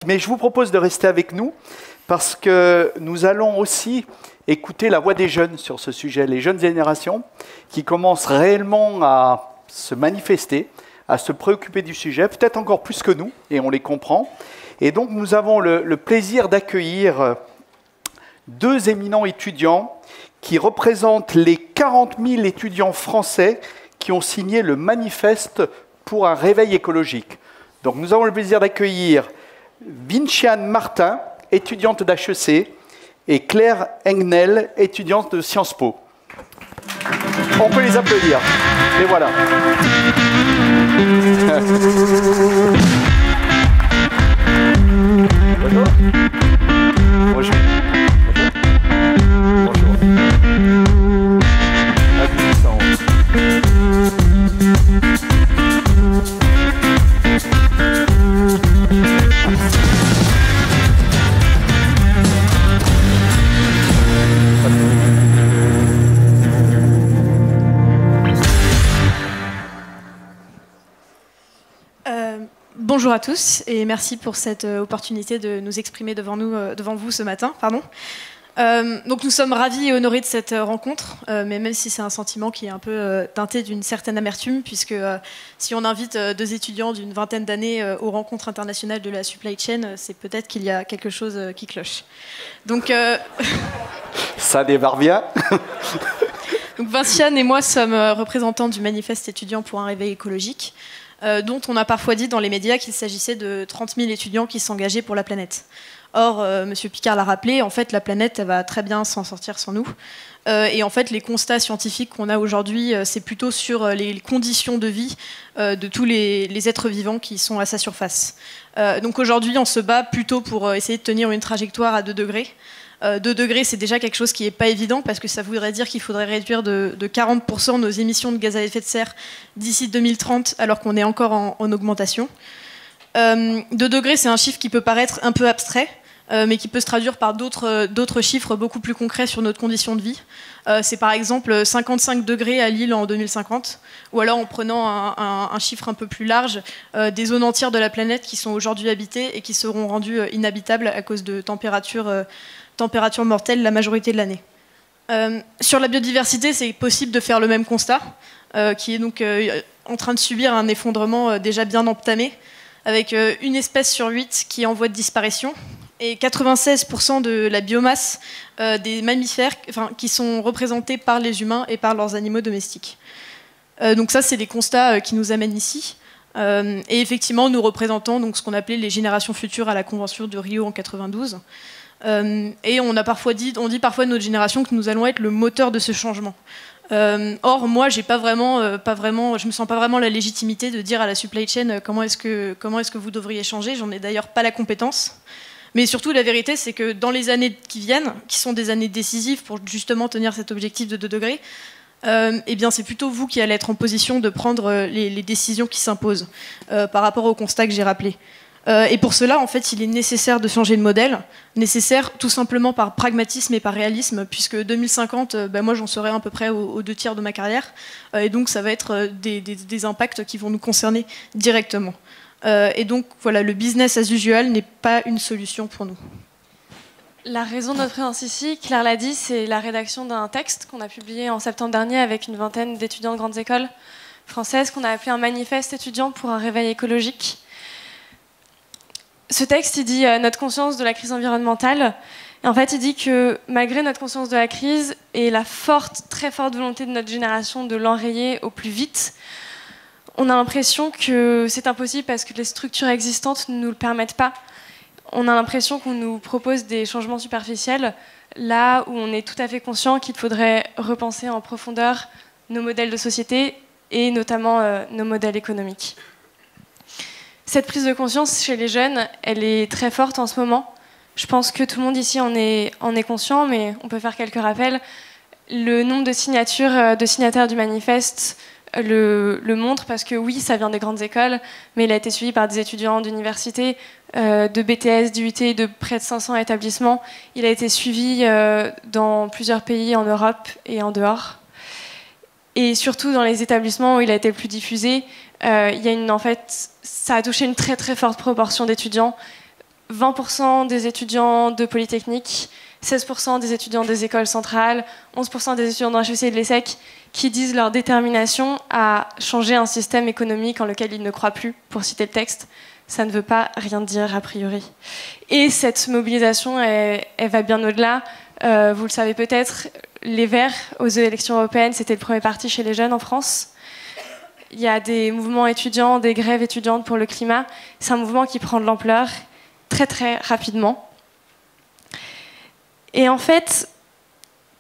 Mais je vous propose de rester avec nous parce que nous allons aussi écouter la voix des jeunes sur ce sujet, les jeunes générations qui commencent réellement à se manifester, à se préoccuper du sujet, peut-être encore plus que nous, et on les comprend. Et donc nous avons le plaisir d'accueillir deux éminents étudiants qui représentent les 40 000 étudiants français qui ont signé le manifeste pour un réveil écologique. Donc nous avons le plaisir d'accueillir Vinciane Martin, étudiante d'HEC, et Claire Engnel, étudiante de Sciences Po. On peut les applaudir. Et voilà. Bonjour. Bonjour. Bonjour. Bonjour à tous et merci pour cette opportunité de nous exprimer devant vous ce matin. Donc nous sommes ravis et honorés de cette rencontre, mais même si c'est un sentiment qui est un peu teinté d'une certaine amertume, puisque si on invite deux étudiants d'une vingtaine d'années aux rencontres internationales de la supply chain, c'est peut-être qu'il y a quelque chose qui cloche. Donc, ça démarre bien. Donc Vinciane et moi sommes représentants du manifeste étudiant pour un réveil écologique, dont on a parfois dit dans les médias qu'il s'agissait de 30 000 étudiants qui s'engageaient pour la planète. Or, M. Picard l'a rappelé, en fait, la planète elle va très bien s'en sortir sans nous. Et en fait, les constats scientifiques qu'on a aujourd'hui, c'est plutôt sur les conditions de vie de tous les êtres vivants qui sont à sa surface. Donc aujourd'hui, on se bat plutôt pour essayer de tenir une trajectoire à 2 degrés. 2 degrés, c'est déjà quelque chose qui n'est pas évident parce que ça voudrait dire qu'il faudrait réduire de 40% nos émissions de gaz à effet de serre d'ici 2030 alors qu'on est encore en augmentation. 2 degrés, c'est un chiffre qui peut paraître un peu abstrait, mais qui peut se traduire par d'autres chiffres beaucoup plus concrets sur notre condition de vie. C'est par exemple 55 degrés à Lille en 2050, ou alors en prenant un chiffre un peu plus large, des zones entières de la planète qui sont aujourd'hui habitées et qui seront rendues inhabitables à cause de températures mortelles la majorité de l'année. Sur la biodiversité, c'est possible de faire le même constat, qui est donc en train de subir un effondrement déjà bien entamé, avec une espèce sur 8 qui est en voie de disparition, et 96% de la biomasse des mammifères qui sont représentés par les humains et par leurs animaux domestiques. Donc ça, c'est des constats qui nous amènent ici. Et effectivement, nous représentons donc, ce qu'on appelait les générations futures à la Convention de Rio en 92. Et on dit parfois de notre génération que nous allons être le moteur de ce changement. Or, moi, je me sens pas vraiment la légitimité de dire à la supply chain comment est-ce que vous devriez changer. J'en ai d'ailleurs pas la compétence. Mais surtout, la vérité, c'est que dans les années qui viennent, qui sont des années décisives pour justement tenir cet objectif de 2 degrés, eh bien, c'est plutôt vous qui allez être en position de prendre les décisions qui s'imposent par rapport au constat que j'ai rappelé. Et pour cela, en fait, il est nécessaire de changer de modèle, nécessaire tout simplement par pragmatisme et par réalisme, puisque 2050, moi j'en serai à peu près aux 2 tiers de ma carrière, et donc ça va être des impacts qui vont nous concerner directement. Et donc voilà, le business as usual n'est pas une solution pour nous. La raison de notre présence ici, Claire l'a dit, c'est la rédaction d'un texte qu'on a publié en septembre dernier avec une vingtaine d'étudiants de grandes écoles françaises qu'on a appelé un manifeste étudiant pour un réveil écologique. Ce texte, il dit notre conscience de la crise environnementale. Et en fait, il dit que malgré notre conscience de la crise et la très forte volonté de notre génération de l'enrayer au plus vite, on a l'impression que c'est impossible parce que les structures existantes ne nous le permettent pas. On a l'impression qu'on nous propose des changements superficiels, là où on est tout à fait conscient qu'il faudrait repenser en profondeur nos modèles de société et notamment nos modèles économiques. Cette prise de conscience chez les jeunes, elle est très forte en ce moment. Je pense que tout le monde ici en est conscient, mais on peut faire quelques rappels. Le nombre de signataires du manifeste le montre, parce que oui, ça vient des grandes écoles, mais il a été suivi par des étudiants d'université, de BTS, d'UT, de près de 500 établissements. Il a été suivi dans plusieurs pays en Europe et en dehors. Et surtout dans les établissements où il a été le plus diffusé, ça a touché une très très forte proportion d'étudiants, 20% des étudiants de Polytechnique, 16% des étudiants des écoles centrales, 11% des étudiants de l'HEC et de l'ESSEC qui disent leur détermination à changer un système économique en lequel ils ne croient plus, pour citer le texte. Ça ne veut pas rien dire a priori. Et cette mobilisation, elle va bien au-delà. Vous le savez peut-être, les Verts aux élections européennes, c'était le premier parti chez les jeunes en France. Il y a des mouvements étudiants, des grèves étudiantes pour le climat. C'est un mouvement qui prend de l'ampleur très très rapidement. Et en fait,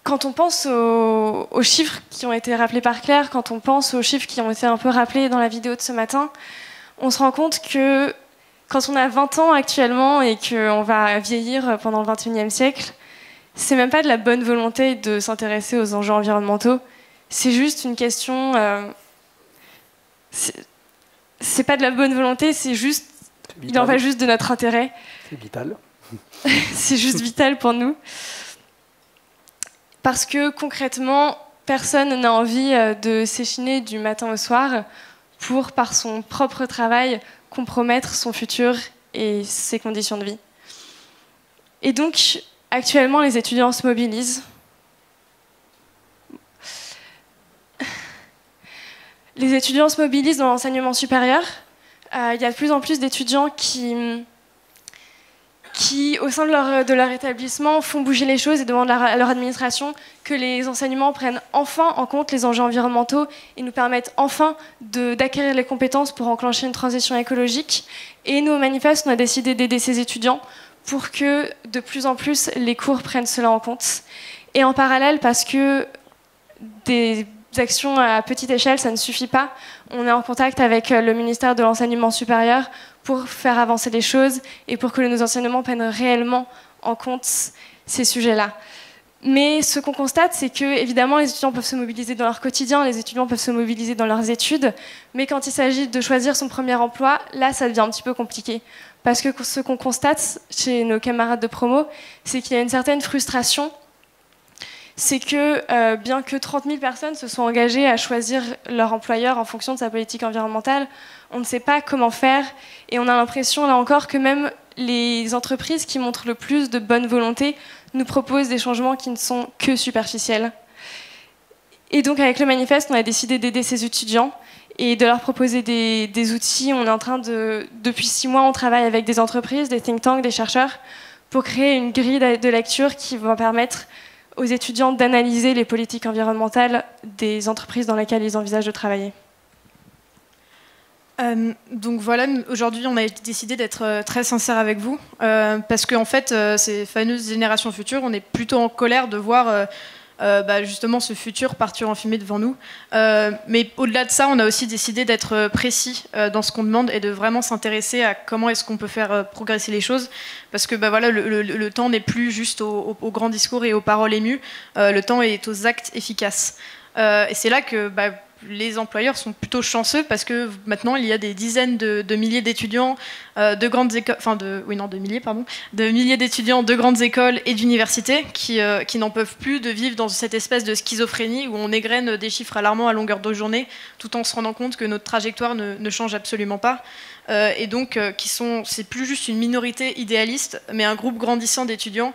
quand on pense aux chiffres qui ont été rappelés par Claire, quand on pense aux chiffres qui ont été un peu rappelés dans la vidéo de ce matin, on se rend compte que quand on a 20 ans actuellement et qu'on va vieillir pendant le XXIe siècle, c'est même pas de la bonne volonté de s'intéresser aux enjeux environnementaux, c'est juste une question... c'est pas de la bonne volonté, c'est juste... Il en va juste de notre intérêt. C'est vital. C'est juste vital pour nous. Parce que concrètement, personne n'a envie de s'échiner du matin au soir pour, par son propre travail, compromettre son futur et ses conditions de vie. Et donc, actuellement, les étudiants se mobilisent. Les étudiants se mobilisent dans l'enseignement supérieur. Il y a de plus en plus d'étudiants qui, au sein de leur établissement, font bouger les choses et demandent à leur administration que les enseignements prennent enfin en compte les enjeux environnementaux et nous permettent enfin d'acquérir les compétences pour enclencher une transition écologique. Et nous, au Manifeste, on a décidé d'aider ces étudiants pour que de plus en plus les cours prennent cela en compte. Et en parallèle, parce que des actions à petite échelle, ça ne suffit pas, on est en contact avec le ministère de l'Enseignement supérieur pour faire avancer les choses et pour que nos enseignements prennent réellement en compte ces sujets-là. Mais ce qu'on constate, c'est que, évidemment, les étudiants peuvent se mobiliser dans leur quotidien, les étudiants peuvent se mobiliser dans leurs études, mais quand il s'agit de choisir son premier emploi, là, ça devient un petit peu compliqué. Parce que ce qu'on constate chez nos camarades de promo, c'est qu'il y a une certaine frustration. C'est que, bien que 30 000 personnes se soient engagées à choisir leur employeur en fonction de sa politique environnementale, on ne sait pas comment faire, et on a l'impression, là encore, que même les entreprises qui montrent le plus de bonne volonté nous proposent des changements qui ne sont que superficiels. Et donc, avec le Manifeste, on a décidé d'aider ces étudiants et de leur proposer des outils. On est en train depuis 6 mois, on travaille avec des entreprises, des think tanks, des chercheurs, pour créer une grille de lecture qui va permettre aux étudiants d'analyser les politiques environnementales des entreprises dans lesquelles ils envisagent de travailler. Donc voilà, aujourd'hui on a décidé d'être très sincère avec vous, parce qu'en fait, ces fameuses générations futures, on est plutôt en colère de voir justement ce futur partir en fumée devant nous. Mais au-delà de ça, on a aussi décidé d'être précis dans ce qu'on demande et de vraiment s'intéresser à comment est-ce qu'on peut faire progresser les choses. Parce que voilà, le temps n'est plus juste aux grands discours et aux paroles émues, le temps est aux actes efficaces. Et c'est là que les employeurs sont plutôt chanceux parce que maintenant il y a des dizaines de milliers d'étudiants de grandes écoles, de milliers d'étudiants de grandes écoles et d'universités qui n'en peuvent plus de vivre dans cette espèce de schizophrénie où on égrène des chiffres alarmants à longueur de journée tout en se rendant compte que notre trajectoire ne change absolument pas. Et donc c'est plus juste une minorité idéaliste, mais un groupe grandissant d'étudiants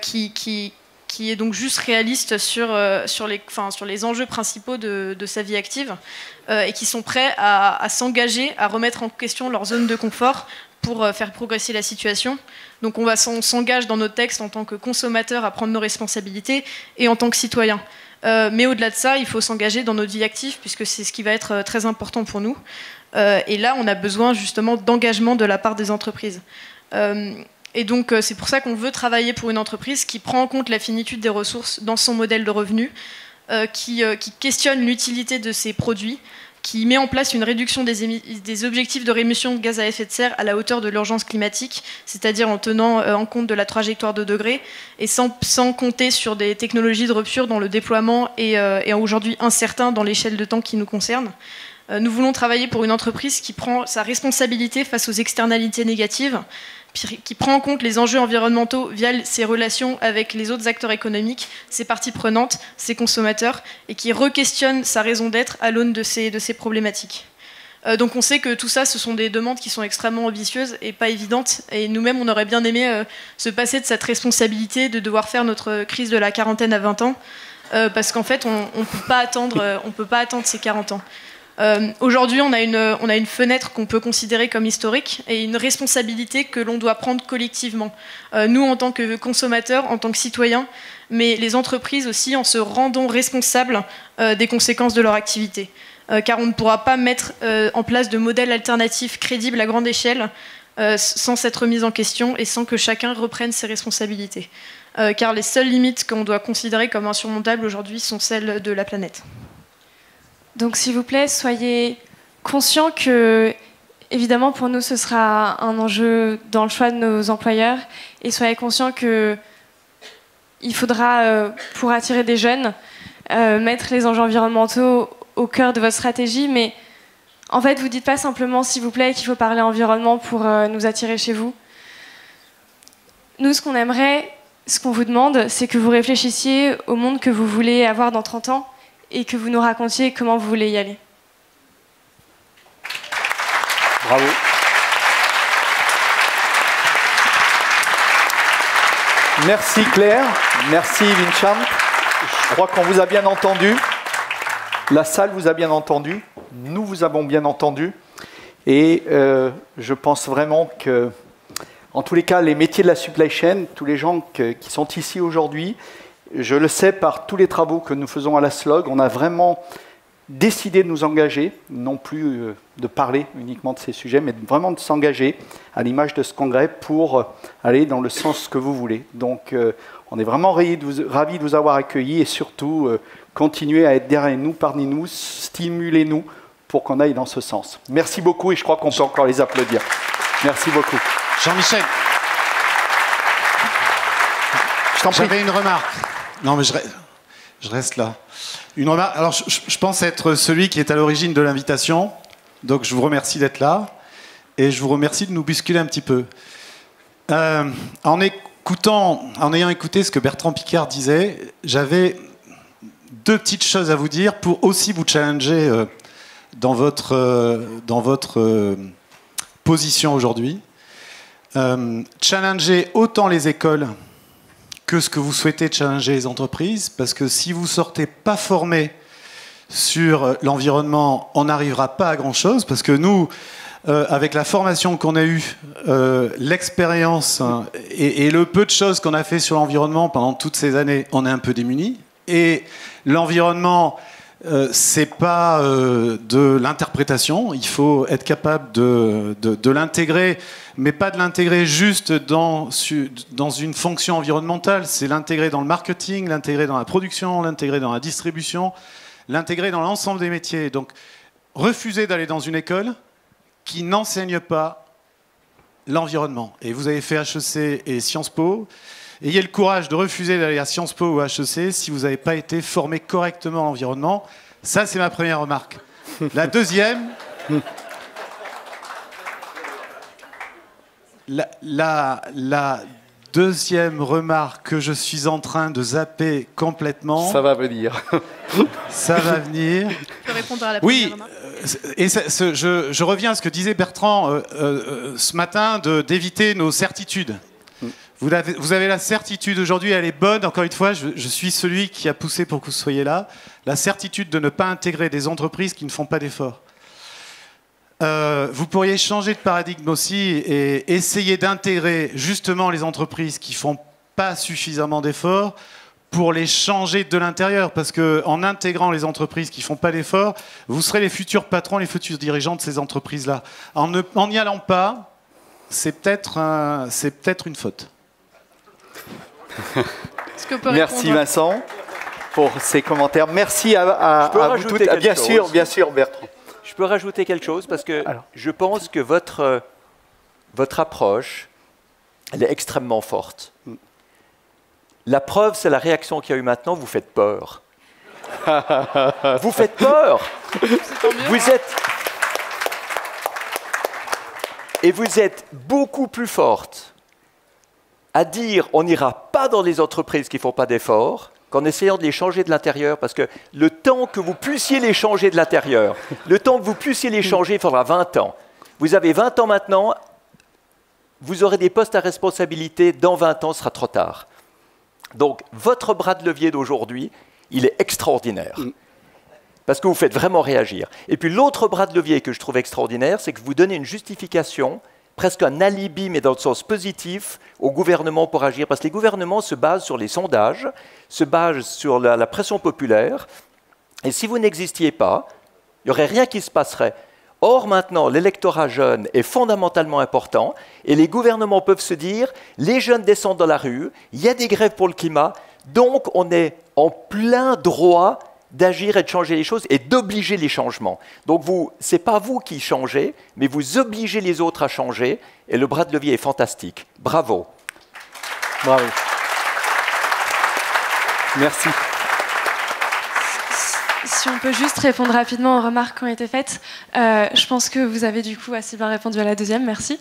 qui est donc juste réaliste sur les enjeux principaux de sa vie active et qui sont prêts à s'engager, à remettre en question leur zone de confort pour faire progresser la situation. Donc on s'engage dans nos textes en tant que consommateurs à prendre nos responsabilités et en tant que citoyens. Mais au-delà de ça, il faut s'engager dans notre vie active puisque c'est ce qui va être très important pour nous. Et là, on a besoin justement d'engagement de la part des entreprises. Et donc, c'est pour ça qu'on veut travailler pour une entreprise qui prend en compte la finitude des ressources dans son modèle de revenus, qui questionne l'utilité de ses produits, qui met en place une réduction des objectifs de réduction de gaz à effet de serre à la hauteur de l'urgence climatique, c'est-à-dire en tenant en compte de la trajectoire de degrés, et sans compter sur des technologies de rupture dont le déploiement est aujourd'hui incertain dans l'échelle de temps qui nous concerne. Nous voulons travailler pour une entreprise qui prend sa responsabilité face aux externalités négatives, qui prend en compte les enjeux environnementaux via ses relations avec les autres acteurs économiques, ses parties prenantes, ses consommateurs, et qui re-questionne sa raison d'être à l'aune de ces problématiques. Donc on sait que tout ça, ce sont des demandes qui sont extrêmement ambitieuses et pas évidentes. Et nous-mêmes, on aurait bien aimé se passer de cette responsabilité de devoir faire notre crise de la quarantaine à 20 ans, parce qu'en fait, on ne peut pas attendre ces 40 ans. Aujourd'hui, on a une fenêtre qu'on peut considérer comme historique et une responsabilité que l'on doit prendre collectivement. Nous, en tant que consommateurs, en tant que citoyens, mais les entreprises aussi en se rendant responsables des conséquences de leur activité. Car on ne pourra pas mettre en place de modèles alternatifs crédibles à grande échelle sans cette remise en question et sans que chacun reprenne ses responsabilités. Car les seules limites qu'on doit considérer comme insurmontables aujourd'hui sont celles de la planète. Donc s'il vous plaît, soyez conscients que, évidemment, pour nous, ce sera un enjeu dans le choix de nos employeurs, et soyez conscients qu'il faudra, pour attirer des jeunes, mettre les enjeux environnementaux au cœur de votre stratégie, mais en fait, vous ne dites pas simplement, s'il vous plaît, qu'il faut parler environnement pour nous attirer chez vous. Nous, ce qu'on aimerait, ce qu'on vous demande, c'est que vous réfléchissiez au monde que vous voulez avoir dans 30 ans et que vous nous racontiez comment vous voulez y aller. Bravo. Merci Claire, merci Vincent. Je crois qu'on vous a bien entendu. La salle vous a bien entendu, nous vous avons bien entendu, et je pense vraiment que, en tous les cas, les métiers de la supply chain, tous les gens qui sont ici aujourd'hui, je le sais par tous les travaux que nous faisons à la SLOG, on a vraiment décidé de nous engager, non plus de parler uniquement de ces sujets, mais vraiment de s'engager à l'image de ce congrès pour aller dans le sens que vous voulez. Donc, on est vraiment ravis de vous avoir accueillis et surtout continuez à être derrière nous, parmi nous, stimulez-nous pour qu'on aille dans ce sens. Merci beaucoup et je crois qu'on peut encore les applaudir. Merci beaucoup. Jean-Michel, j'avais une remarque. Non, mais je reste là. Une remarque. Alors, je pense être celui qui est à l'origine de l'invitation, donc je vous remercie d'être là et je vous remercie de nous bousculer un petit peu. En ayant écouté ce que Bertrand Piccard disait, j'avais deux petites choses à vous dire pour aussi vous challenger dans votre position aujourd'hui. Challenger autant les écoles que ce que vous souhaitez challenger les entreprises, parce que si vous ne sortez pas formés sur l'environnement, on n'arrivera pas à grand-chose, parce que nous, avec la formation qu'on a eue, l'expérience et le peu de choses qu'on a fait sur l'environnement pendant toutes ces années, on est un peu démunis. Et l'environnement, c'est pas de l'interprétation. Il faut être capable de l'intégrer, mais pas de l'intégrer juste dans une fonction environnementale. C'est l'intégrer dans le marketing, l'intégrer dans la production, l'intégrer dans la distribution, l'intégrer dans l'ensemble des métiers. Donc, refusez d'aller dans une école qui n'enseigne pas l'environnement. Et vous avez fait HEC et Sciences Po. Ayez le courage de refuser d'aller à Sciences Po ou à HEC si vous n'avez pas été formé correctement à l'environnement. Ça, c'est ma première remarque. La deuxième... La deuxième remarque que je suis en train de zapper complètement... Ça va venir. Ça va venir. Je peux répondre à la première remarque. Et je reviens à ce que disait Bertrand ce matin, d'éviter nos certitudes. Vous avez la certitude aujourd'hui, elle est bonne. Encore une fois, je suis celui qui a poussé pour que vous soyez là. La certitude de ne pas intégrer des entreprises qui ne font pas d'efforts. Vous pourriez changer de paradigme aussi et essayer d'intégrer justement les entreprises qui ne font pas suffisamment d'efforts pour les changer de l'intérieur. Parce qu'en intégrant les entreprises qui ne font pas d'efforts, vous serez les futurs patrons, les futurs dirigeants de ces entreprises-là. En n'y allant pas, c'est peut-être une faute. Merci Vincent pour ces commentaires. Merci à vous toutes. Bien sûr, Bertrand. Je peux rajouter quelque chose parce que je pense que votre approche, elle est extrêmement forte. La preuve, c'est la réaction qu'il y a eu maintenant. Vous faites peur. Vous faites peur. Vous êtes beaucoup plus forte à dire on n'ira pas dans les entreprises qui ne font pas d'efforts qu'en essayant de les changer de l'intérieur, parce que le temps que vous puissiez les changer de l'intérieur, le temps que vous puissiez les changer, il faudra 20 ans. Vous avez 20 ans maintenant, vous aurez des postes à responsabilité, dans 20 ans, ce sera trop tard. Donc, votre bras de levier d'aujourd'hui, il est extraordinaire. Parce que vous faites vraiment réagir. Et puis l'autre bras de levier que je trouve extraordinaire, c'est que vous donnez une justification, presque un alibi, mais dans le sens positif, au gouvernement pour agir. Parce que les gouvernements se basent sur les sondages, se basent sur la pression populaire. Et si vous n'existiez pas, il n'y aurait rien qui se passerait. Or, maintenant, l'électorat jeune est fondamentalement important et les gouvernements peuvent se dire, les jeunes descendent dans la rue, il y a des grèves pour le climat, donc on est en plein droit d'agir et de changer les choses et d'obliger les changements. Donc, ce n'est pas vous qui changez, mais vous obligez les autres à changer et le bras de levier est fantastique. Bravo. Bravo. Merci. Si on peut juste répondre rapidement aux remarques qui ont été faites, je pense que vous avez du coup assez bien répondu à la deuxième, merci.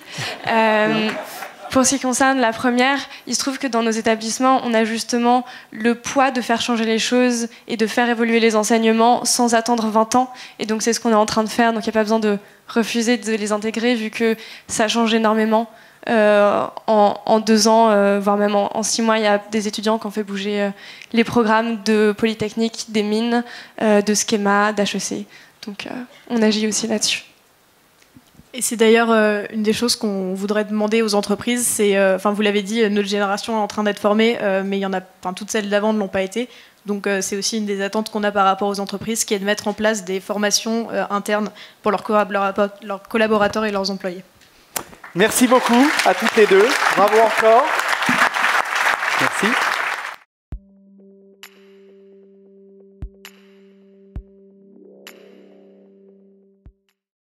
Pour ce qui concerne la première, il se trouve que dans nos établissements, on a justement le poids de faire changer les choses et de faire évoluer les enseignements sans attendre 20 ans. Et donc c'est ce qu'on est en train de faire, donc il n'y a pas besoin de refuser de les intégrer vu que ça change énormément. En 2 ans, voire même en 6 mois, il y a des étudiants qui ont fait bouger les programmes de Polytechnique, des mines, de Schema, d'HEC. Donc on agit aussi là-dessus. Et c'est d'ailleurs une des choses qu'on voudrait demander aux entreprises. C'est, vous l'avez dit, notre génération est en train d'être formée, mais il y en a, toutes celles d'avant ne l'ont pas été. Donc c'est aussi une des attentes qu'on a par rapport aux entreprises, qui est de mettre en place des formations internes pour leurs collaborateurs et leurs employés. Merci beaucoup à toutes les deux. Bravo encore. Merci.